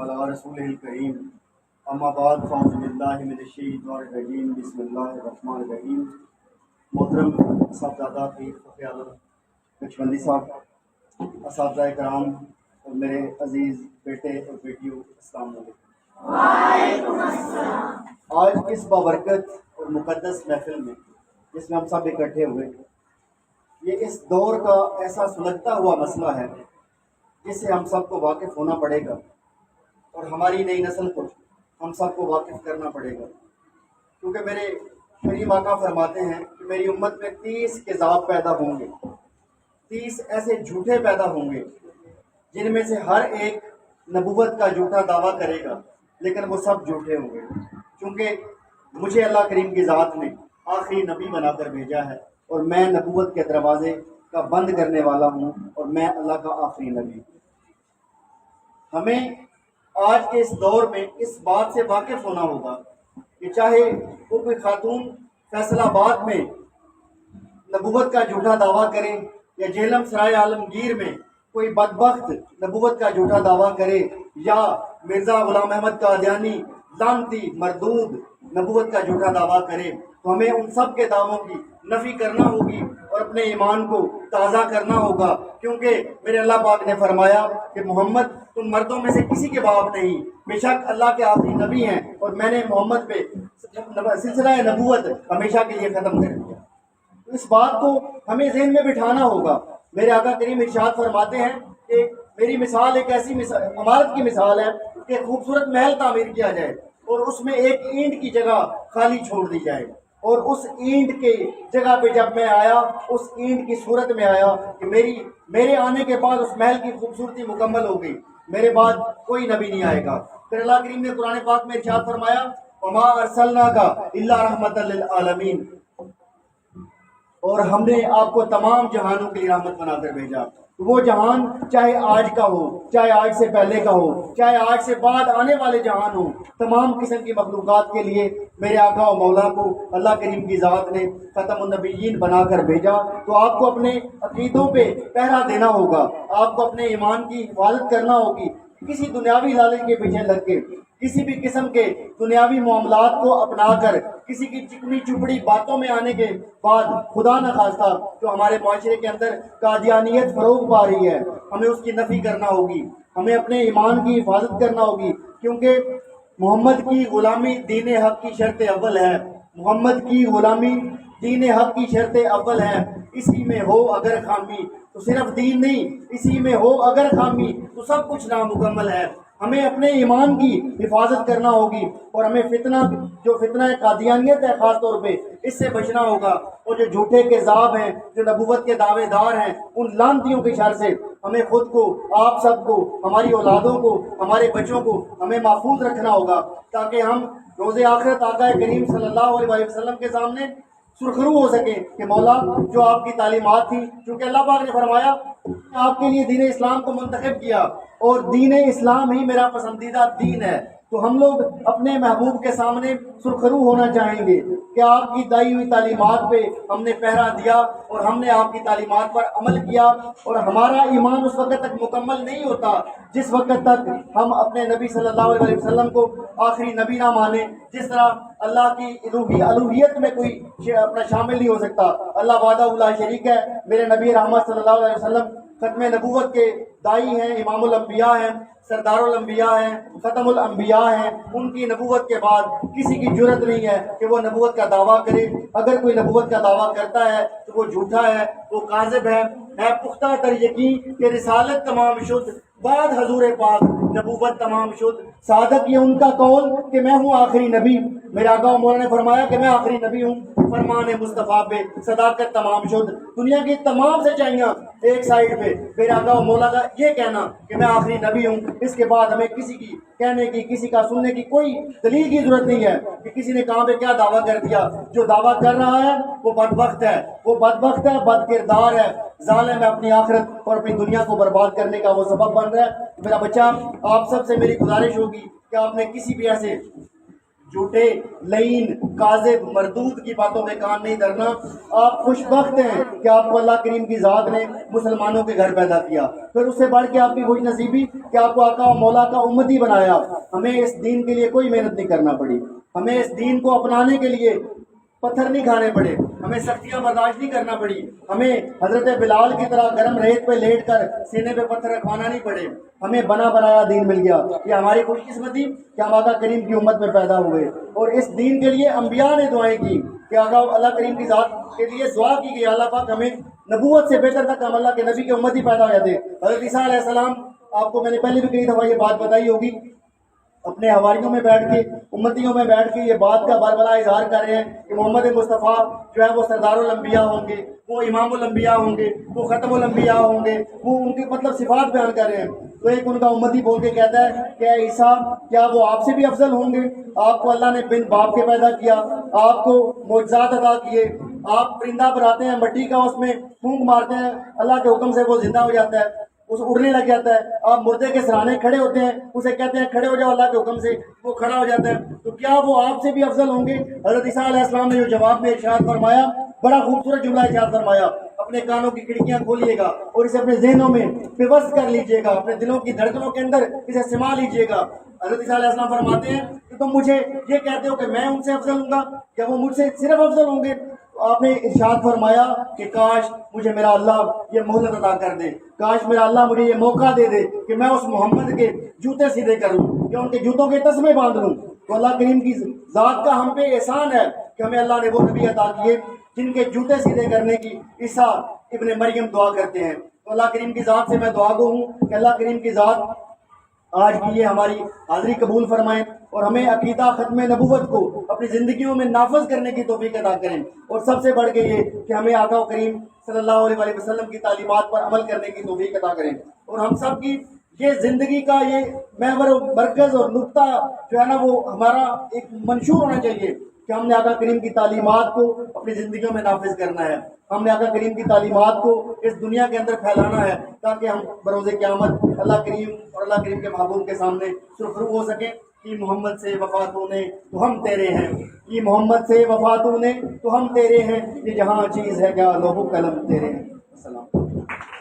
अला रसूलिल करीम अम्मा बाद फ़ाउज़ु बिल्लाहि मिनश्शैतानिर्रजीम बिस्मिल्लाहिर्रहमानिर्रहीम। मोहतरम साहबजादा पीर फ़खर आलम नक्शबंदी साहब, असातिज़ा कराम और मेरे अज़ीज़ बेटे और बेटियों, अस्सलाम वालेकुम। आज इस बाबरकत और मुक़द्दस महफ़िल में जिसमें हम सब इकट्ठे हुए, ये इस दौर का ऐसा सुलगता हुआ मसला है जिससे हम सबको वाकिफ़ होना पड़ेगा और हमारी नई नस्ल को हम सबको वाकिफ़ करना पड़ेगा। क्योंकि मेरे करीम आका फरमाते हैं कि मेरी उम्मत में 30 किज़ाब पैदा होंगे, 30 ऐसे झूठे पैदा होंगे जिनमें से हर एक नबूवत का झूठा दावा करेगा, लेकिन वो सब झूठे होंगे। क्योंकि मुझे अल्लाह करीम की ज़ात ने आखिरी नबी बनाकर भेजा है और मैं नबूवत के दरवाज़े का बंद करने वाला हूँ और मैं अल्लाह का आखिरी नबी हूँ। हमें आज के इस दौर में इस बात से वाकिफ़ होना होगा कि चाहे वो कोई खातून फैसलाबाद में नबूवत का झूठा दावा करे या झेलम सराय आलमगीर में कोई बदबख्त नबूवत का झूठा दावा करे या मिर्ज़ा गुलाम अहमद कादियानी लानती मरदूद नबूवत का झूठा दावा करे, तो हमें उन सब के दावों की नफ़ी करना होगी और अपने ईमान को ताज़ा करना होगा। क्योंकि मेरे अल्लाह पाक ने फरमाया कि मोहम्मद तुम मर्दों में से किसी के बाप नहीं, बेशक अल्लाह के आखिरी नबी हैं और मैंने मोहम्मद पे सिलसिला नबूवत हमेशा के लिए ख़त्म कर दिया। तो इस बात को हमें ज़हन में बिठाना होगा। मेरे आका करीम इरशाद फरमाते हैं कि मेरी मिसाल एक ऐसी इमारत की मिसाल है कि खूबसूरत महल तामीर किया जाए और उसमें एक ईंट की जगह खाली छोड़ दी जाए, और उस ईंट के जगह पे जब मैं आया, उस ईंट की सूरत में आया कि मेरे आने के बाद उस महल की खूबसूरती मुकम्मल हो गई, मेरे बाद कोई नबी नहीं आएगा। फिर अल्लाह करीम ने कुरान पाक में इरशाद फरमाया वमा अरसलनाका इल्ला रहमतल लिल आलमीन, और हमने आपको तमाम जहानों के लिए रहमत बनाकर भेजा। वो जहान चाहे आज का हो, चाहे आज से पहले का हो, चाहे आज से बाद आने वाले जहान हो, तमाम किस्म की मखलूक़ात के लिए मेरे आका और मौला को अल्लाह करीम की ज़ात ने ख़तमुन नबिय्यीन बनाकर भेजा। तो आपको अपने अक़ीदों पे पहरा देना होगा, आपको अपने ईमान की हिफाजत करना होगी। किसी दुनियावी लालच के पीछे लग के, किसी भी किस्म के दुनियावी मामलात को अपनाकर, किसी की चिकनी चुपड़ी बातों में आने के बाद खुदा न खास्ता जो हमारे माशरे के अंदर कादियानियत फ़रोग पा रही है, हमें उसकी नफ़ी करना होगी, हमें अपने ईमान की हिफाजत करना होगी। क्योंकि मोहम्मद की ग़ुलामी दीन हक़ की शर्त अव्वल है, मोहम्मद की ग़ुलामी दीन हक़ की शर्त अव्वल है। इसी में हो अगर खामी तो सिर्फ दीन नहीं, इसी में हो अगर खामी तो सब कुछ नामुकम्मल है। हमें अपने ईमान की हिफाजत करना होगी और हमें जो फितना कादियानियत है ख़ास तौर पे, इससे बचना होगा। और जो झूठे केज़ाब हैं, जो नबूवत के दावेदार हैं, उन लानतियों की शर से हमें खुद को, आप सबको, हमारी औलादों को, हमारे बच्चों को हमें महफूज रखना होगा, ताकि हम रोज़े आखिरत आका करीम सल्लल्लाहु अलैहि वसल्लम के सामने सुरखरू हो सके कि मौला जो आपकी तालीमात थी, क्योंकि अल्लाह पाक ने फरमाया आपके लिए दीन इस्लाम को मुंतखब किया और दीन इस्लाम ही मेरा पसंदीदा दीन है। तो हम लोग अपने महबूब के सामने सुरखरू होना चाहेंगे कि आपकी दी हुई तालीमात पे हमने पहरा दिया और हमने आपकी तालीमात पर अमल किया। और हमारा ईमान उस वक्त तक मुकम्मल नहीं होता जिस वक्त तक हम अपने नबी सल्लल्लाहु अलैहि वसल्लम को आखिरी नबी ना माने। जिस तरह अल्लाह की अलूहियत में कोई अपना शामिल नहीं हो सकता, अल्लाह वादा उला शरीक है। मेरे नबी रहमत सल्लल्लाहु अलैहि वसल्लम खत्म नबूवत के दाई हैं, इमामुल अंबिया हैं, सरदारुल अंबिया हैं, खत्मुल अंबिया हैं। उनकी नबूवत के बाद किसी की जुर्रत नहीं है कि वो नबूवत का दावा करे। अगर कोई नबूवत का दावा करता है तो वो झूठा है, वो काज़िब है पुख्ता तर यकीन कि रिसालत तमाम शुद्ध, बाद हजूर पाक नबूवत तमाम शुद्ध। सादक ये उनका कौल कि मैं हूँ आखिरी नबी। मेरे आका मौला ने फरमाया कि मैं आखिरी नबी हूँ, फरमान मुस्तफ़ा पे सदाकत तमाम शुद्ध। दुनिया की तमाम सच्चाइयाँ एक साइड पे, मेरे आका मौला का ये कहना कि मैं आखिरी नबी हूँ। इसके बाद हमें किसी की कहने की, किसी का सुनने की कोई दलील की जरूरत नहीं है कि किसी ने कहाँ पे क्या दावा कर दिया। जो दावा कर रहा है वो बदबख्त है, वो बदबख्त है, बदकिरदार है, जालिम है। अपनी आखिरत और अपनी दुनिया को बर्बाद करने का वो सबब बन रहा है। मेरा बच्चा, आप सबसे मेरी गुजारिश होगी कि आपने किसी भी ऐसे جھوٹے لعین کاذب مردود کی باتوں میں کان نہیں دھرنا۔ آپ خوش بخت ہیں کہ آپ کو اللہ کریم کی ذات نے مسلمانوں کے گھر پیدا کیا، پھر اس سے بڑھ کے آپ کی خوش نصیبی کہ آپ کو آقا و مولا کا امتی بنایا۔ ہمیں اس دین کے لیے کوئی محنت نہیں کرنا پڑی، ہمیں اس دین کو اپنانے کے لیے پتھر نہیں کھانے پڑے، ہمیں سختیاں برداشت نہیں کرنا پڑی، ہمیں حضرت بلال کی طرح گرم ریت پہ لیٹ کر سینے پہ پتھر رکھوانا نہیں پڑے، ہمیں بنا بنایا دین مل گیا۔ یہ ہماری خوش قسمتی کہ ہم آقا کریم کی امت میں پیدا ہوئے، اور اس دین کے لیے انبیاء نے دعائیں کی کہ آقا اللہ کریم کی ذات کے لیے دعا کی کہ اللہ پاک ہمیں نبوت سے بہتر تک ہم اللہ کے نبی کے امت ہی پیدا ہو جاتے۔ حضرت عیسیٰ علیہ السلام، آپ کو میں نے پہلے بھی کئی دفعہ یہ بات بتائی ہوگی، اپنے حواریوں میں بیٹھ کے امتیوں میں بیٹھ کے یہ بات کا بلبلا اظہار کر رہے ہیں کہ محمد مصطفیٰ جو ہے وہ سردار الانبیاء ہوں گے، وہ امام الانبیاء ہوں گے، وہ ختم الانبیاء ہوں گے، وہ ان کی مطلب صفات بیان کر رہے ہیں۔ تو ایک ان کا امتی بول کے کہتا ہے کہ اے عیسیٰ، کیا وہ آپ سے بھی افضل ہوں گے؟ آپ کو اللہ نے بن باپ کے پیدا کیا، آپ کو معجزات عطا کیے، آپ پرندہ بناتے ہیں مٹی کا، اس میں پھونک مارتے ہیں، اللہ کے حکم سے وہ زندہ ہو جاتا ہے، اسے اڑنے لگ جاتا ہے۔ آپ مردے کے سرانے کھڑے ہوتے ہیں، اسے کہتے ہیں کھڑے ہو جاؤ، اللہ کے حکم سے وہ کھڑا ہو جاتا ہے۔ تو کیا وہ آپ سے بھی افضل ہوں گے؟ حضرت عیسیٰ علیہ السلام نے جو جواب میں ارشاد فرمایا، بڑا خوبصورت جملہ ارشاد فرمایا، اپنے کانوں کی کھڑکیاں کھولیے گا اور اسے اپنے ذہنوں میں پیوست کر لیجئے گا، اپنے دلوں کی دھڑکنوں کے اندر اسے سما لیجئے گا۔ حضرت عیسیٰ علیہ السلام فرماتے ہیں کہ تم مجھے یہ کہتے ہو کہ میں ان سے افضل ہوں گا، کیا وہ مجھ سے صرف افضل ہوں گے؟ آپ نے ارشاد فرمایا کہ کاش مجھے میرا اللہ یہ مہلت عطا کر دے، کاش میرا اللہ مجھے یہ موقع دے دے کہ میں اس محمد کے جوتے سیدھے کروں، کہ ان کے جوتوں کے تسمے باندھ لوں۔ تو اللہ کریم کی ذات کا ہم پہ احسان ہے کہ ہمیں اللہ نے وہ نبی عطا کیے جن کے جوتے سیدھے کرنے کی عیسیٰ ابن مریم دعا کرتے ہیں۔ تو اللہ کریم کی ذات سے میں دعا گو ہوں کہ اللہ کریم کی ذات آج کی یہ ہماری حاضری قبول فرمائیں اور ہمیں عقیدہ ختم نبوت کو اپنی زندگیوں میں نافذ کرنے کی توفیق عطا کریں، اور سب سے بڑھ کے یہ کہ ہمیں آقا و کریم صلی اللہ علیہ وآلہ وسلم کی تعلیمات پر عمل کرنے کی توفیق عطا کریں، اور ہم سب کی یہ زندگی کا یہ محور و مرکز اور نقطہ جو ہے نا وہ ہمارا ایک منشور ہونا چاہیے کہ ہم نے آقا کریم کی تعلیمات کو اپنی زندگیوں میں نافذ کرنا ہے، ہم نے آقا کریم کی تعلیمات کو اس دنیا کے اندر پھیلانا ہے، تاکہ ہم بروز قیامت اللہ کریم اور اللہ کریم کے محبوب کے سامنے سرخرو ہو سکیں کہ محمد سے وفاتوں نے تو ہم تیرے ہیں، کہ محمد سے وفاتوں نے تو ہم تیرے ہیں، یہ جہاں چیز ہے کیا لوح و قلم تیرے ہیں۔ السلام۔